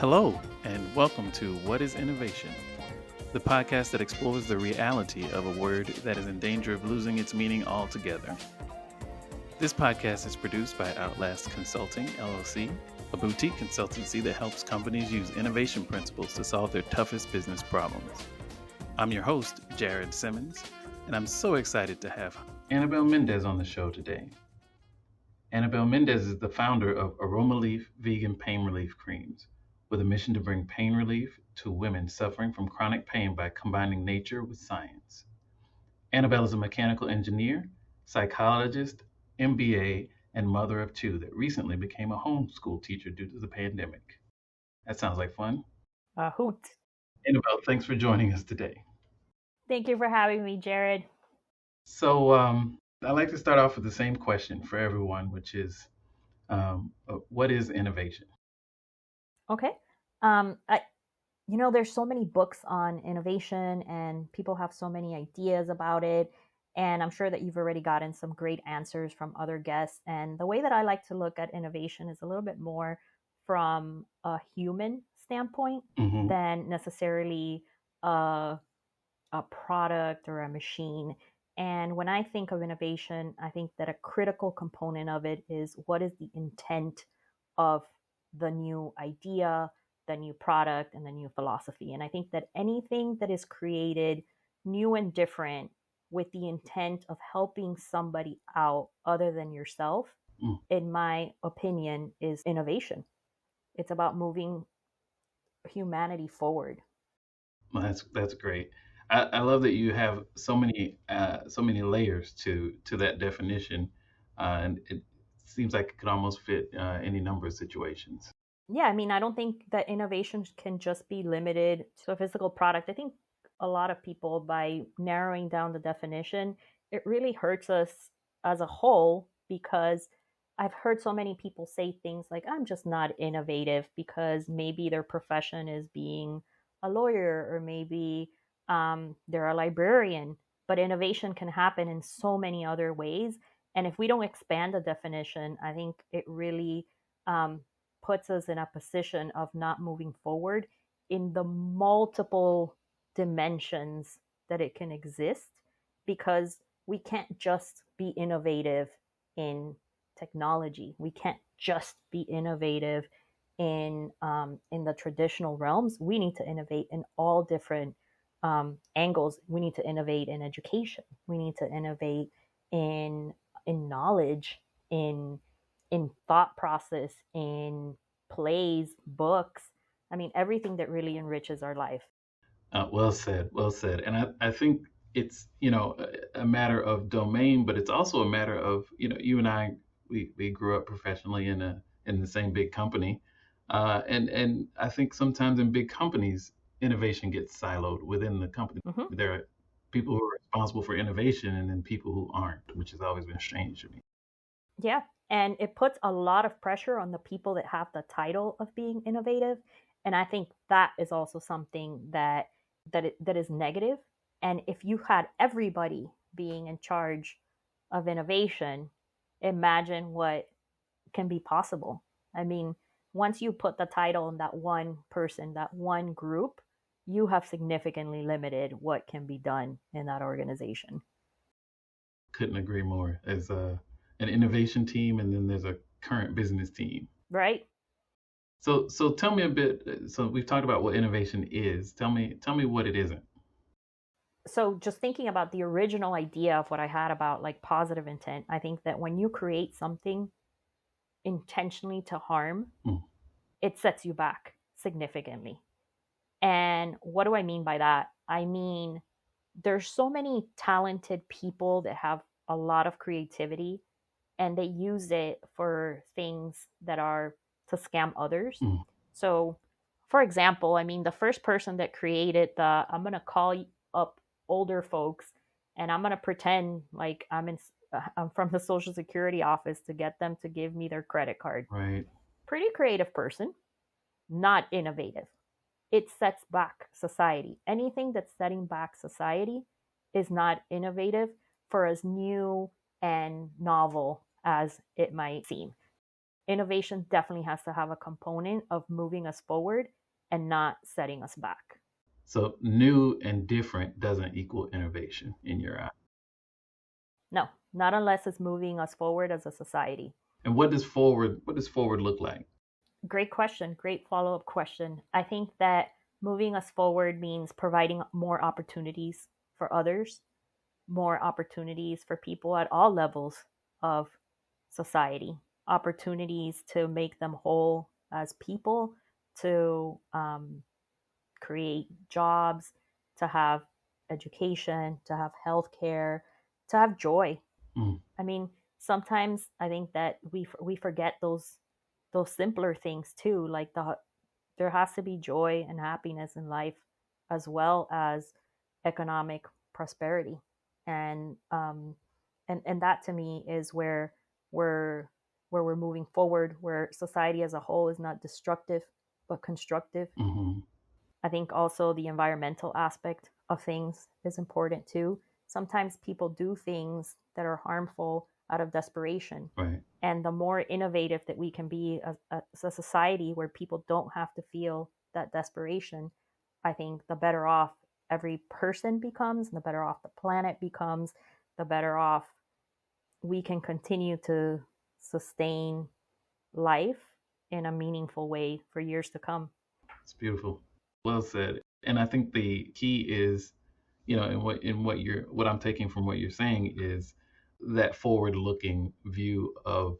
Hello, and welcome to What is Innovation, the podcast that explores the reality of a word that is in danger of losing its meaning altogether. This podcast is produced by OUTLAST Consulting, LLC, a boutique consultancy that helps companies use innovation principles to solve their toughest business problems. I'm your host, Jared Simmons, and I'm so excited to have Annabel Mendez on the show today. Annabel Mendez is the founder of Aromalief vegan pain relief creams, with a mission to bring pain relief to women suffering from chronic pain by combining nature with science. Annabel is a mechanical engineer, psychologist, MBA, and mother of two that recently became a homeschool teacher due to the pandemic. That sounds like fun. Hoot. Annabel, thanks for joining us today. Thank you for having me, Jared. So I'd like to start off with the same question for everyone, which is, what is innovation? Okay. There's so many books on innovation and people have so many ideas about it. And I'm sure that you've already gotten some great answers from other guests. And the way that I like to look at innovation is a little bit more from a human standpoint than necessarily a product or a machine. And when I think of innovation, I think that a critical component of it is what is the intent of the new idea, the new product, and the new philosophy. And I think that anything that is created new and different with the intent of helping somebody out other than yourself, in my opinion, is innovation. It's about moving humanity forward. Well, that's great. I love that you have so many layers to that definition, and it seems like it could almost fit any number of situations. Yeah, I mean, I don't think that innovation can just be limited to a physical product. I think a lot of people, by narrowing down the definition, it really hurts us as a whole, because I've heard so many people say things like, I'm just not innovative, because maybe their profession is being a lawyer, or maybe they're a librarian. But innovation can happen in so many other ways. And if we don't expand the definition, I think it really puts us in a position of not moving forward in the multiple dimensions that it can exist, because we can't just be innovative in technology. We can't just be innovative in the traditional realms. We need to innovate in all different angles. We need to innovate in education. We need to innovate in knowledge, in thought process, in plays, books. I mean, everything that really enriches our life. Well said, well said. And I think it's a matter of domain, but it's also a matter of you and I, we grew up professionally in the same big company, and I think sometimes in big companies innovation gets siloed within the company. There are people who are responsible for innovation and then people who aren't, which has always been strange to me. Yeah, and it puts a lot of pressure on the people that have the title of being innovative, and I think that is also something that is negative. And if you had everybody being in charge of innovation, imagine what can be possible. I mean, once you put the title on that one person, that one group, you have significantly limited what can be done in that organization. Couldn't agree more. As an innovation team, and then there's a current business team. Right? So tell me a bit. So we've talked about what innovation is. Tell me what it isn't. So just thinking about the original idea of what I had about like positive intent, I think that when you create something intentionally to harm, it sets you back significantly. And what do I mean by that? I mean, there's so many talented people that have a lot of creativity, and they use it for things that are to scam others. So, for example, I mean, the first person that created I'm going to call up older folks and I'm going to pretend like I'm from the Social Security office to get them to give me their credit card. Right. Pretty creative person, not innovative. It sets back society. Anything that's setting back society is not innovative, for as new and novel as it might seem. innovation definitely has to have a component of moving us forward and not setting us back. So new and different doesn't equal innovation in your eye. No, not unless it's moving us forward as a society. And what does forward look like? Great question. Great follow up question. I think that moving us forward means providing more opportunities for others, more opportunities for people at all levels of society, opportunities to make them whole as people, to create jobs, to have education, to have healthcare, to have joy. Mm, I mean, sometimes I think that we forget those simpler things too, like there has to be joy and happiness in life as well as economic prosperity. And that to me is we're where we're moving forward, where society as a whole is not destructive but constructive. mhm. I think also the environmental aspect of things is important too. Sometimes people do things that are harmful out of desperation. Right. And the more innovative that we can be as a society where people don't have to feel that desperation, I think the better off every person becomes, the better off the planet becomes, the better off we can continue to sustain life in a meaningful way for years to come. It's beautiful. Well said. And I think the key is, what I'm taking from what you're saying is that forward-looking view of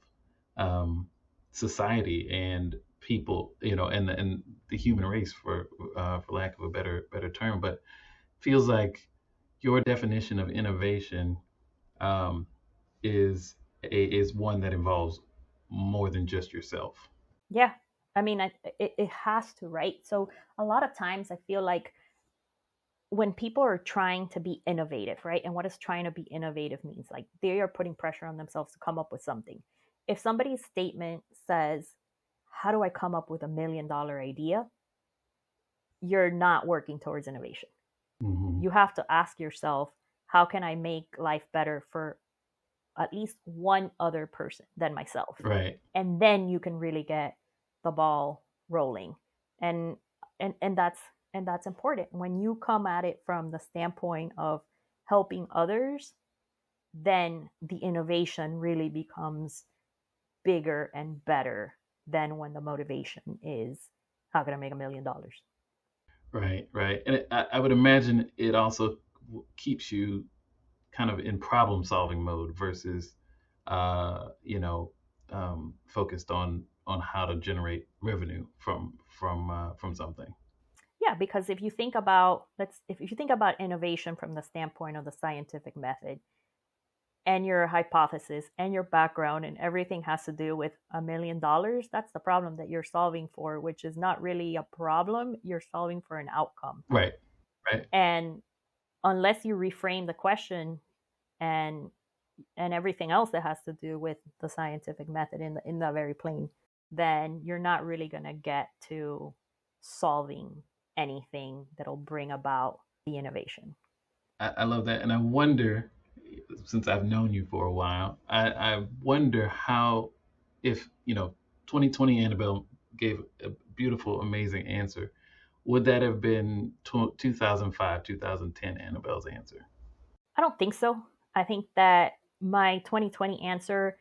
um, society and people, and the human race, for lack of a better term. But feels like your definition of innovation um, is one that involves more than just yourself. Yeah. I mean, it has to, right? So a lot of times I feel like when people are trying to be innovative, right? And what does trying to be innovative means? Like they are putting pressure on themselves to come up with something. If somebody's statement says, how do I come up with $1 million idea? You're not working towards innovation. Hmm. You have to ask yourself, how can I make life better for at least one other person than myself? Right. And then you can really get the ball rolling. And and that's important. When you come at it from the standpoint of helping others, then the innovation really becomes bigger and better than when the motivation is how can I make $1 million? Right, right. And I would imagine it also keeps you kind of in problem solving mode versus, uh, you know, focused on how to generate revenue from something. Yeah, because if you think about innovation from the standpoint of the scientific method, and your hypothesis and your background and everything has to do with $1 million, that's the problem that you're solving for, which is not really a problem. You're solving for an outcome. Right, right, And unless you reframe the question and everything else that has to do with the scientific method in the very plain, then you're not really going to get to solving anything that'll bring about the innovation. I love that, and I wonder, since I've known you for a while, I wonder how, if 2020 Annabelle gave a beautiful, amazing answer, would that have been 2005, 2010 Annabelle's answer? I don't think so. I think that my 2020 answer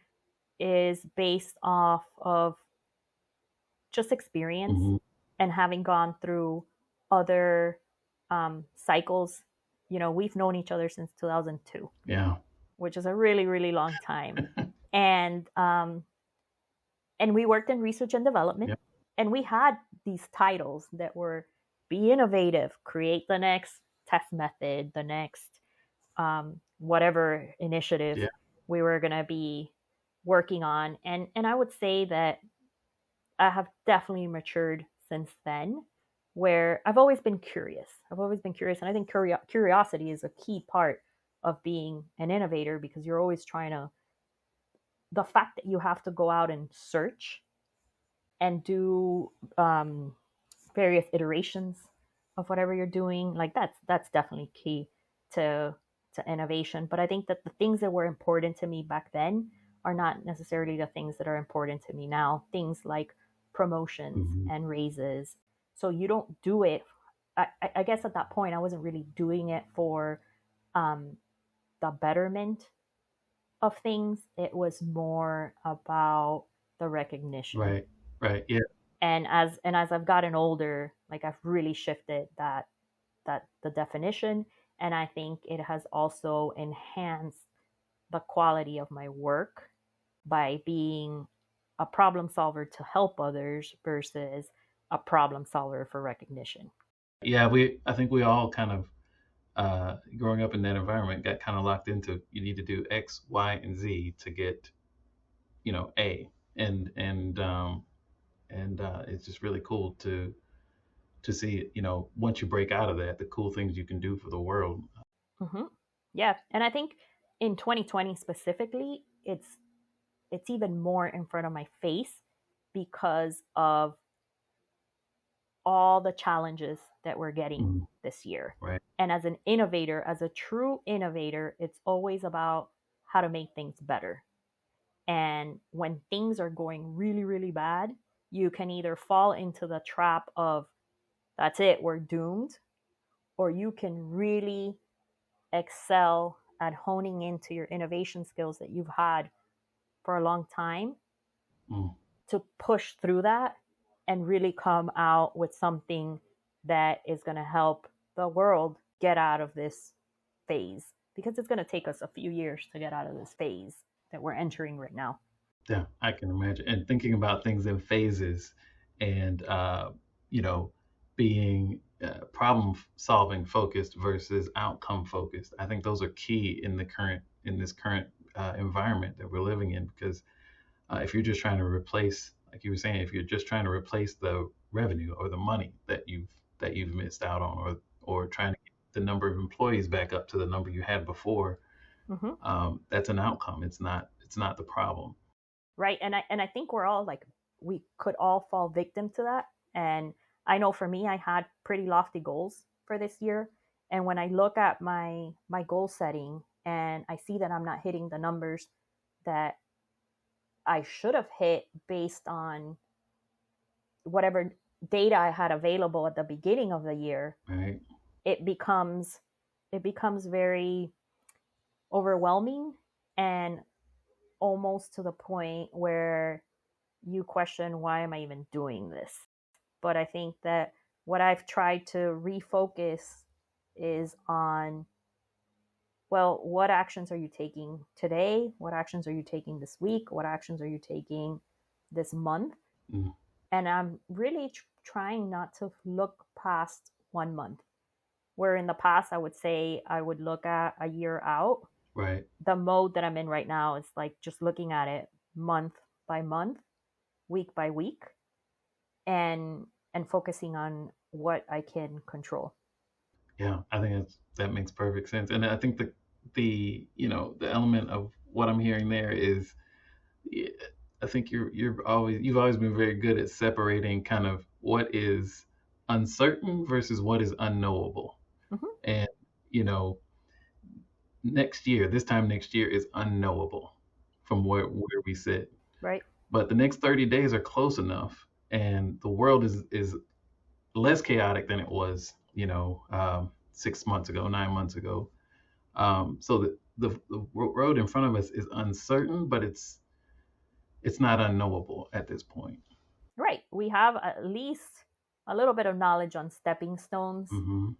is based off of just experience Hmm. and having gone through other cycles. We've known each other since 2002, Yeah. which is a really, really long time. And we worked in research and development, Yep. and we had these titles that were be innovative, create the next test method, the next whatever initiative Yeah. we were going to be working on. And I would say that I have definitely matured since then, where I've always been curious. I've always been curious. And I think curiosity is a key part of being an innovator, because you're always trying to, the fact that you have to go out and search and do various iterations of whatever you're doing, like that's definitely key to innovation. But I think that the things that were important to me back then are not necessarily the things that are important to me now. Things like promotions Mm-hmm. and raises. So you don't do it. I guess at that point, I wasn't really doing it for um, the betterment of things. It was more about the recognition. Right. Right. Yeah. And as I've gotten older, like I've really shifted that the definition, and I think it has also enhanced the quality of my work by being a problem solver to help others versus a problem solver for recognition. Yeah. I think we all kind of, growing up in that environment, got kind of locked into you need to do X, Y, and Z to get, A, and it's just really cool to see, once you break out of that, the cool things you can do for the world. Mm-hmm. Yeah, and I think in 2020 specifically, it's even more in front of my face because of all the challenges that we're getting Mm, this year. right. And as an innovator, as a true innovator, it's always about how to make things better. And when things are going really, really bad, you can either fall into the trap of that's it, we're doomed, or you can really excel at honing into your innovation skills that you've had for a long time Mm, to push through that and really come out with something that is going to help the world get out of this phase, because it's going to take us a few years to get out of this phase that we're entering right now. yeah, I can imagine. And thinking about things in phases and, you know, being problem solving focused versus outcome focused. I think those are key in this current environment that we're living in because if you're just trying to replace, like you were saying, if you're just trying to replace the revenue or the money that you've missed out on, or trying to get the number of employees back up to the number you had before, Mm-hmm. that's an outcome. It's not the problem. Right, and I think we're all like, we could all fall victim to that. And I know for me, I had pretty lofty goals for this year, and when I look at my goal setting and I see that I'm not hitting the numbers that I should have hit based on whatever data I had available at the beginning of the year, Right. it becomes it becomes very overwhelming, and almost to the point where you question, why am I even doing this? But I think that what I've tried to refocus is on, well, what actions are you taking today? What actions are you taking this week? What actions are you taking this month? Mm, And I'm really trying not to look past 1 month. Where in the past, I would say I would look at a year out. right. The mode that I'm in right now is like just looking at it month by month, week by week, and focusing on what I can control. Yeah, I think that makes perfect sense. And I think the element of what I'm hearing there is, yeah, I think you've always been very good at separating kind of what is uncertain versus what is unknowable. Mm-hmm. And you know, this time next year is unknowable from where we sit. Right. But the next 30 days are close enough, and the world is less chaotic than it was, 6 months ago, 9 months ago. So the road in front of us is uncertain, but it's not unknowable at this point. Right. We have at least a little bit of knowledge on stepping stones. Hmm.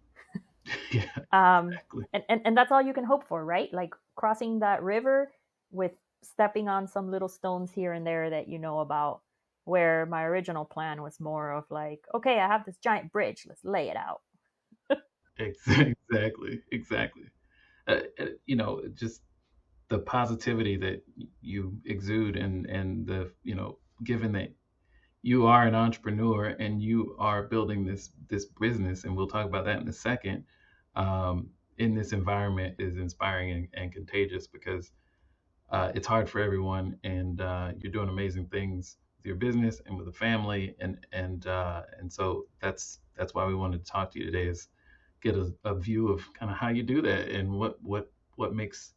Yeah, Um, exactly. and that's all you can hope for, right? Like crossing that river with stepping on some little stones here and there that you know about. Where my original plan was more of like, okay, I have this giant bridge, let's lay it out. Exactly, exactly. Just the positivity that you exude, and given that you are an entrepreneur and you are building this business, and we'll talk about that in a second. In this environment is inspiring and contagious because it's hard for everyone, and you're doing amazing things with your business and with the family, and so that's why we wanted to talk to you today, is get a view of kind of how you do that and what makes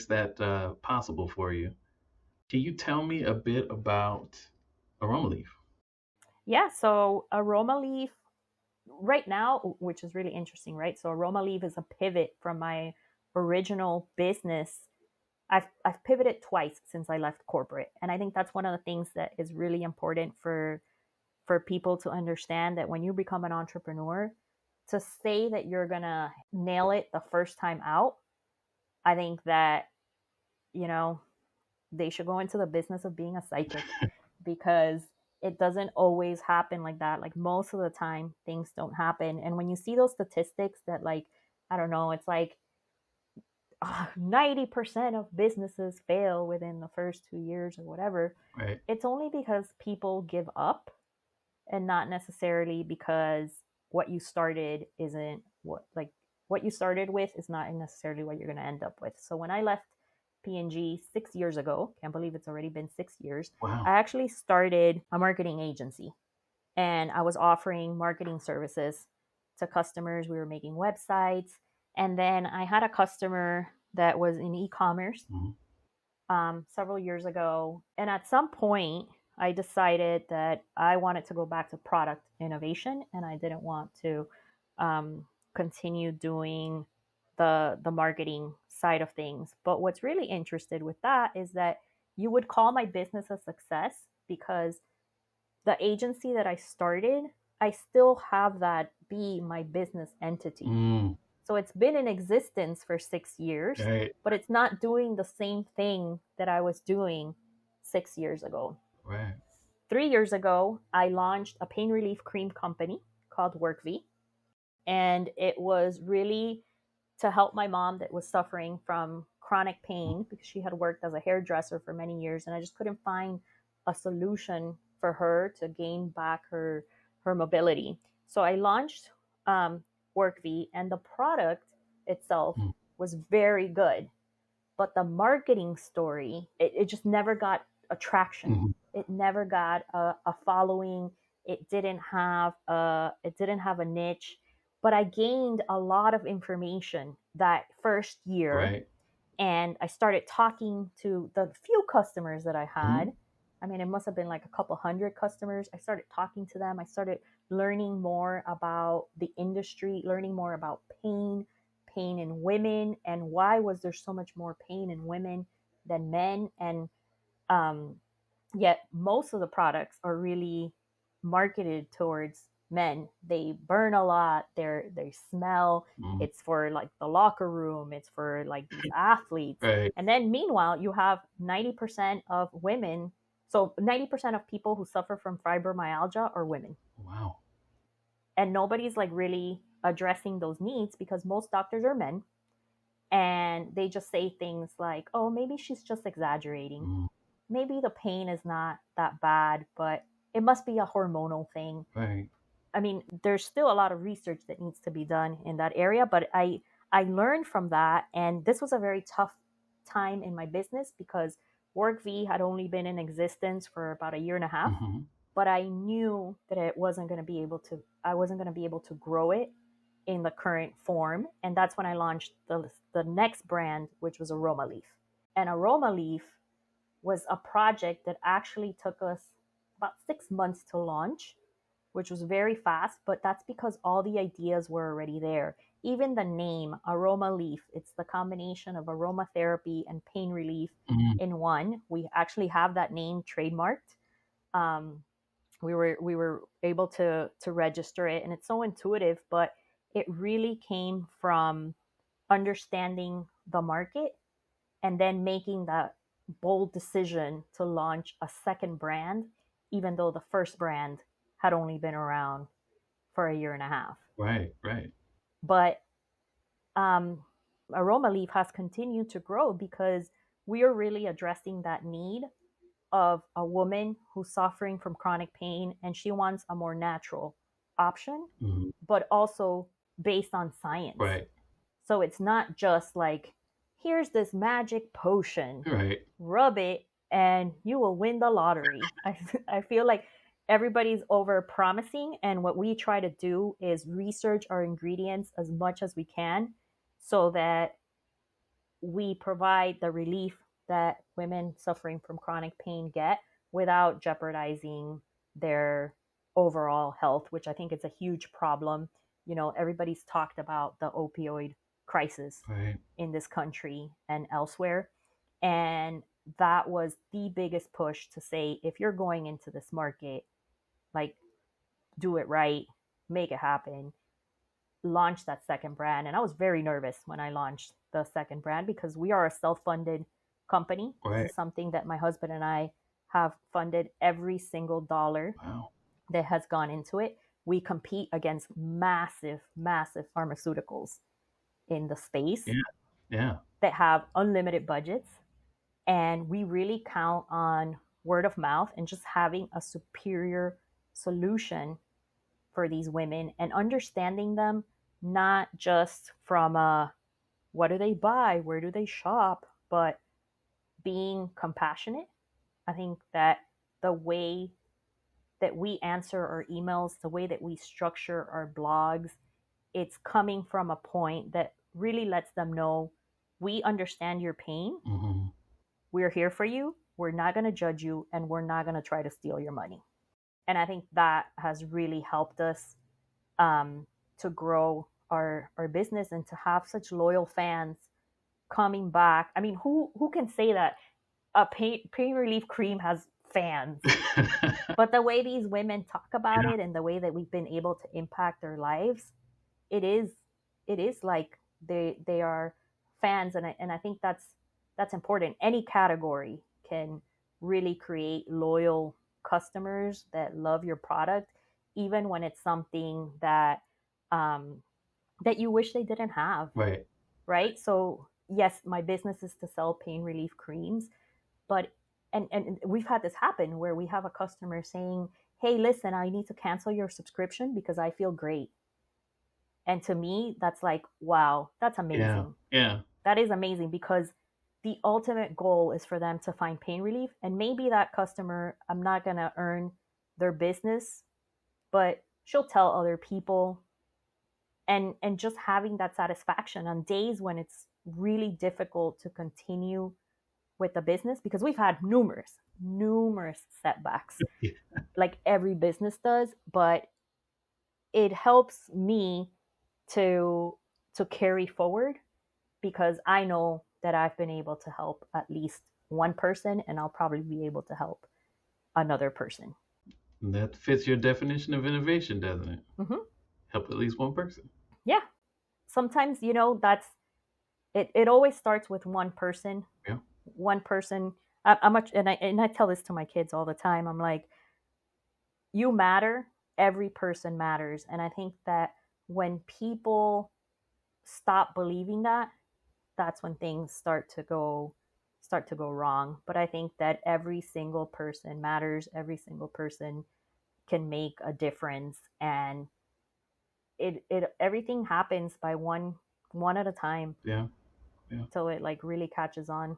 that possible for you. Can you tell me a bit about Aromalief? Yeah, so Aromalief right now, which is really interesting, right? So Aromalief is a pivot from my original business. I've pivoted twice since I left corporate, and I think that's one of the things that is really important for people to understand, that when you become an entrepreneur, to say that you're gonna nail it the first time out, I think that, you know, they should go into the business of being a psychic, because it doesn't always happen like that. Like most of the time, things don't happen. And when you see those statistics that, like, I don't know, it's like 90% of businesses fail within the first 2 years or whatever, Right. it's only because people give up, and not necessarily because what you started isn't what you started with is not necessarily what you're going to end up with. So when I left P&G 6 years ago, can't believe it's already been 6 years, Wow. I actually started a marketing agency, and I was offering marketing services to customers. We were making websites, and then I had a customer that was in e-commerce several years ago. And at some point, I decided that I wanted to go back to product innovation, and I didn't want to continue doing the marketing side of things. But what's really interested with that is that you would call my business a success, because the agency that I started, I still have that be my business entity. So it's been in existence for 6 years, Right. but it's not doing the same thing that I was doing 6 years ago. Right. 3 years ago, I launched a pain relief cream company called WorkV. And it was really to help my mom that was suffering from chronic pain, because she had worked as a hairdresser for many years. And I just couldn't find a solution for her to gain back her mobility. So I launched WorkV, and the product itself was very good. But the marketing story, it just never got attraction. It never got a following. It didn't have a niche. But I gained a lot of information that first year. Right. And I started talking to the few customers that I had. I mean, it must have been like a couple hundred customers. I started talking to them. I started learning more about the industry, learning more about pain in women, and why was there so much more pain in women than men. And yet most of the products are really marketed towards men. They burn a lot, they smell. It's for like the locker room, it's for like these athletes. Right. And then meanwhile, you have 90% of women. So 90% of people who suffer from fibromyalgia are women. Wow. And nobody's like really addressing those needs, because most doctors are men, and they just say things like, oh, maybe she's just exaggerating. Maybe the pain is not that bad, but it must be a hormonal thing. Right. I mean, there's still a lot of research that needs to be done in that area, but I learned from that. And this was a very tough time in my business, because WorkV had only been in existence for about a year and a half. But I knew that I wasn't going to be able to grow it in the current form. And that's when I launched the next brand, which was Aromalief. And Aromalief was a project that actually took us about 6 months to launch, which was very fast, but that's because all the ideas were already there. Even the name, Aromalief, it's the combination of aromatherapy and pain relief in one. We actually have that name trademarked. We were able to register it, and it's so intuitive, but it really came from understanding the market and then making that bold decision to launch a second brand, even though the first brand had only been around for a year and a half. Right. Right. But Aromalief has continued to grow because we are really addressing that need of a woman who's suffering from chronic pain, and she wants a more natural option, but also based on science. Right. So it's not just like, here's this magic potion, Right. rub it and you will win the lottery. I feel like everybody's over promising, and what we try to do is research our ingredients as much as we can, so that we provide the relief that women suffering from chronic pain get without jeopardizing their overall health, which I think is a huge problem. You know, everybody's talked about the opioid crisis Right. in this country and elsewhere. And that was the biggest push to say, if you're going into this market, like, do it right, make it happen, launch that second brand. And I was very nervous when I launched the second brand because we are a self-funded company. Right. This is something that my husband and I have funded every single dollar Wow. that has gone into it. We compete against massive, massive pharmaceuticals in the space Yeah. that have unlimited budgets. And we really count on word of mouth and just having a superior solution for these women and understanding them not just from what do they buy, where do they shop, but being compassionate. I think that the way that we answer our emails, the way that we structure our blogs, it's coming from a point that really lets them know we understand your pain. Mm-hmm. We're here for you. We're not going to judge you, and we're not going to try to steal your money. And I think that has really helped us to grow our business and to have such loyal fans coming back. I mean, who can say that a pain relief cream has fans? But the way these women talk about it and the way that we've been able to impact their lives, it is like they are fans, and I think that's important. Any category can really create loyal customers that love your product, even when it's something that that you wish they didn't have. Right. So yes, my business is to sell pain relief creams, but and we've had this happen where we have a customer saying, hey, listen, I need to cancel your subscription because I feel great. And to me, that's like, wow, that's amazing. Yeah. That is amazing, because the ultimate goal is for them to find pain relief. And maybe that customer, I'm not going to earn their business, but she'll tell other people. And just having that satisfaction on days when it's really difficult to continue with the business, because we've had numerous setbacks, like every business does, but it helps me to carry forward, because I know that I've been able to help at least one person, and I'll probably be able to help another person. And that fits your definition of innovation, doesn't it? Mm-hmm. Help at least one person. Yeah. Sometimes, that's it. It always starts with one person. Yeah. One person. I'm much, and I tell this to my kids all the time. I'm like, you matter. Every person matters, and I think that when people stop believing that, that's when things start to go wrong. But I think that every single person matters. Every single person can make a difference, and it everything happens by one at a time. Yeah. So it like really catches on.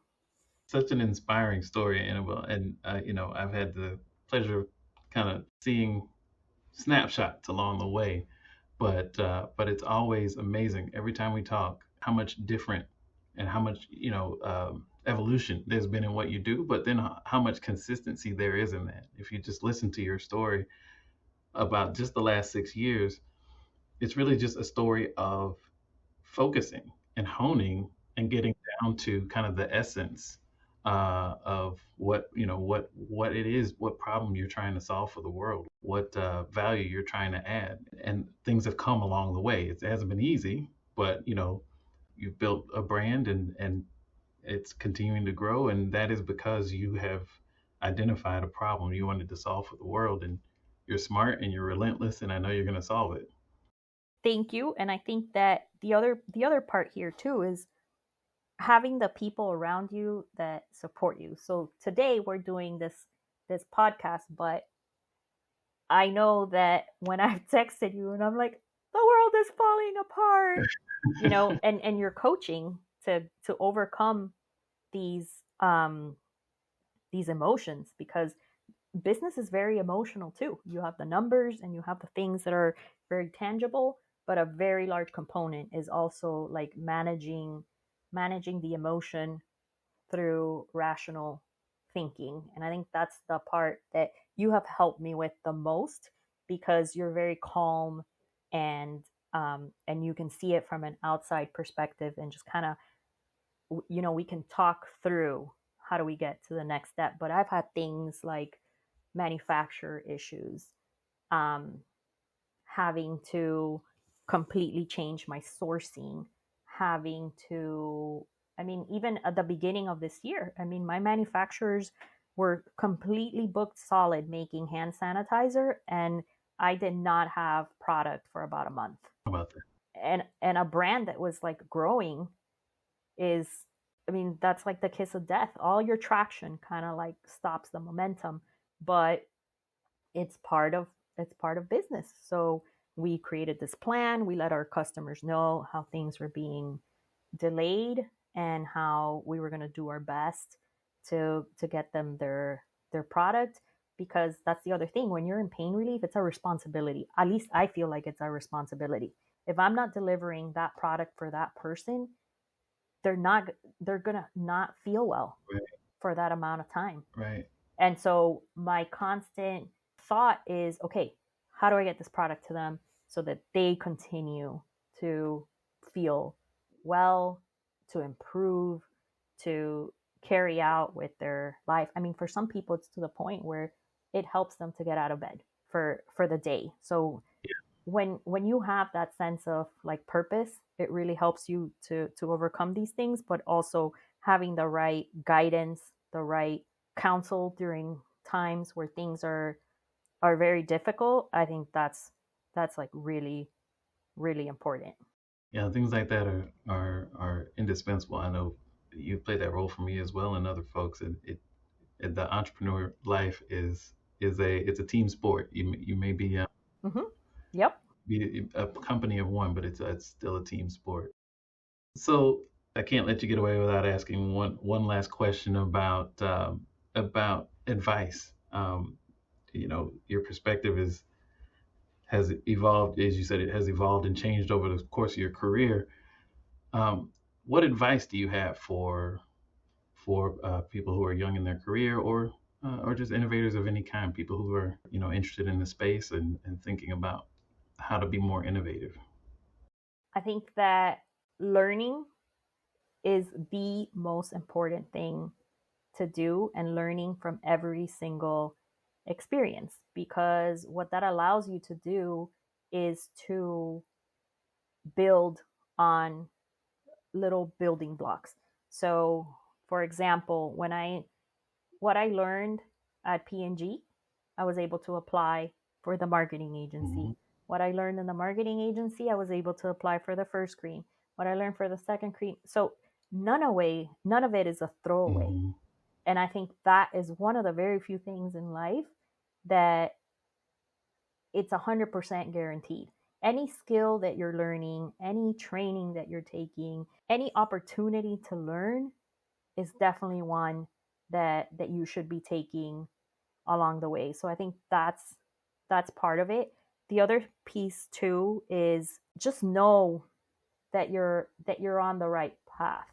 Such an inspiring story, Annabelle. And I've had the pleasure of kind of seeing snapshots along the way, but it's always amazing every time we talk how much different and how much evolution there's been in what you do, but then how much consistency there is in that. If you just listen to your story about just the last 6 years, it's really just a story of focusing and honing and getting down to kind of the essence of what it is, what problem you're trying to solve for the world, what value you're trying to add, and things have come along the way. It hasn't been easy, but you've built a brand and it's continuing to grow, and that is because you have identified a problem you wanted to solve for the world, and you're smart and you're relentless, and I know you're going to solve it. Thank you. And I think that the other part here too is having the people around you that support you. So today we're doing this podcast, but I know that when I've texted you and I'm like, the world is falling apart, and you're coaching to overcome these emotions, because business is very emotional too. You have the numbers and you have the things that are very tangible, but a very large component is also like managing the emotion through rational thinking. And I think that's the part that you have helped me with the most, because you're very calm, and you can see it from an outside perspective, and just kind of, we can talk through how do we get to the next step. But I've had things like manufacturer issues, um, having to completely change my sourcing, having to, I mean, even at the beginning of this year, I mean, my manufacturers were completely booked solid making hand sanitizer, and I did not have product for about a month. How about that? And a brand that was like growing is, I mean, that's like the kiss of death. All your traction kind of like stops the momentum, but it's part of business. So we created this plan. We let our customers know how things were being delayed, and how we were going to do our best to get them their product, because that's the other thing. When you're in pain relief, it's a responsibility. At least I feel like it's a responsibility. If I'm not delivering that product for that person, they're gonna not feel well, Right. for that amount of time. Right. And so my constant thought is, okay, how do I get this product to them so that they continue to feel well, to improve, to carry out with their life? I mean, for some people, it's to the point where it helps them to get out of bed for the day. So when you have that sense of like purpose, it really helps you to overcome these things. But also having the right guidance, the right counsel during times where things are very difficult, I think that's like really, really important. Yeah, things like that are indispensable. I know you played that role for me as well, and other folks. The entrepreneur life it's a team sport. You may Mm-hmm. Yep. be a company of one, but it's still a team sport. So I can't let you get away without asking one last question about advice. Your perspective has evolved, as you said, it has evolved and changed over the course of your career. Um, what advice do you have for people who are young in their career, or just innovators of any kind, people who are interested in the space and thinking about how to be more innovative? I think that learning is the most important thing to do, and learning from every single experience, because what that allows you to do is to build on little building blocks. So, for example, what I learned at P&G, I was able to apply for the marketing agency. Mm-hmm. What I learned in the marketing agency, I was able to apply for the first cream. What I learned for the second cream. So none of it is a throwaway. Mm-hmm. And I think that is one of the very few things in life that it's 100% guaranteed. Any skill that you're learning, any training that you're taking, any opportunity to learn is definitely one that you should be taking along the way. So I think that's part of it. The other piece too is just know that you're on the right path.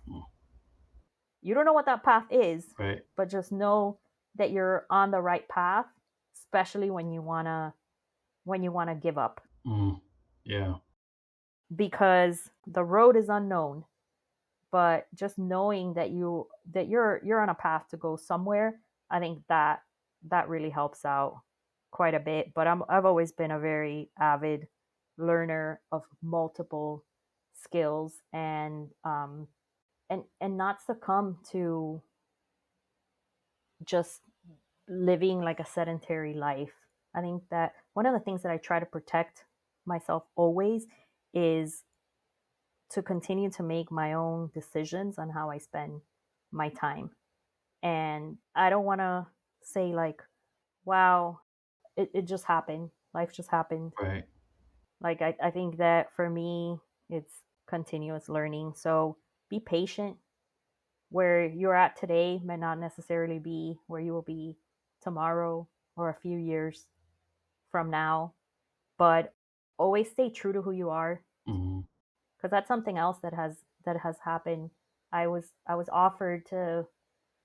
You don't know what that path is, Right. but just know that you're on the right path, especially when you want to give up. Yeah. Because the road is unknown, but just knowing that you're on a path to go somewhere, I think that really helps out quite a bit. But I've always been a very avid learner of multiple skills, and not succumb to just living like a sedentary life. I think that one of the things that I try to protect myself always is to continue to make my own decisions on how I spend my time. And I don't want to say, like, wow, it just happened. Life just happened. Right. Like, I think that for me, it's continuous learning. So be patient. Where you're at today may not necessarily be where you will be tomorrow or a few years from now. But always stay true to who you are, Mm-hmm. because that's something else that has happened. I was offered to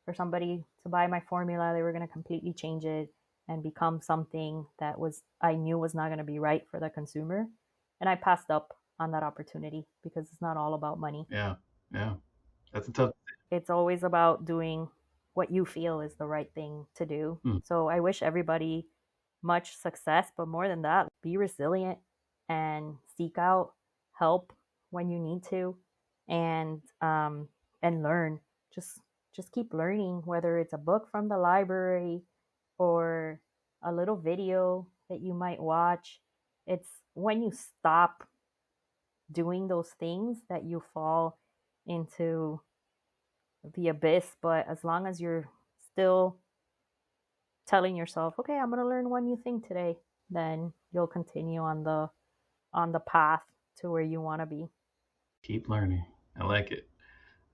for somebody to buy my formula. They were going to completely change it and become something that I knew was not going to be right for the consumer. And I passed up on that opportunity because it's not all about money. Yeah. That's a tough. It's always about doing what you feel is the right thing to do. So I wish everybody much success, but more than that, be resilient and seek out help when you need to, and learn. Just keep learning, whether it's a book from the library or a little video that you might watch. It's when you stop doing those things that you fall into the abyss. But as long as you're still telling yourself, okay, I'm going to learn one new thing today, then you'll continue on the path to where you want to be. Keep learning. I like it.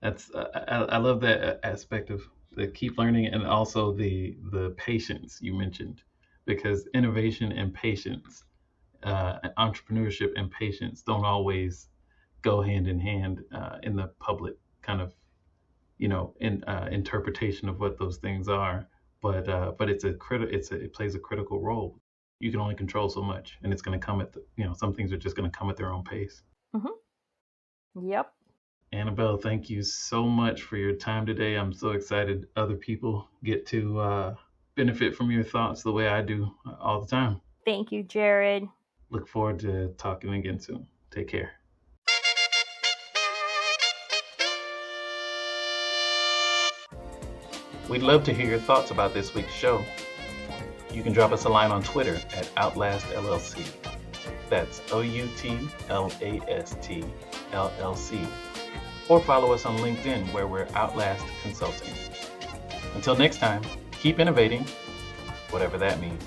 That's I love that aspect of the keep learning, and also the patience you mentioned, because innovation and patience, entrepreneurship and patience don't always go hand in hand in the public kind of interpretation of what those things are. But it plays a critical role. You can only control so much, and it's going to come at some things are just going to come at their own pace. Yep. Annabel, thank you so much for your time today. I'm so excited other people get to benefit from your thoughts the way I do all the time. Thank you, Jared. Look forward to talking again soon. Take care. We'd love to hear your thoughts about this week's show. You can drop us a line on Twitter at OUTLAST LLC. That's OUTLAST LLC. Or follow us on LinkedIn, where we're Outlast Consulting. Until next time, keep innovating, whatever that means.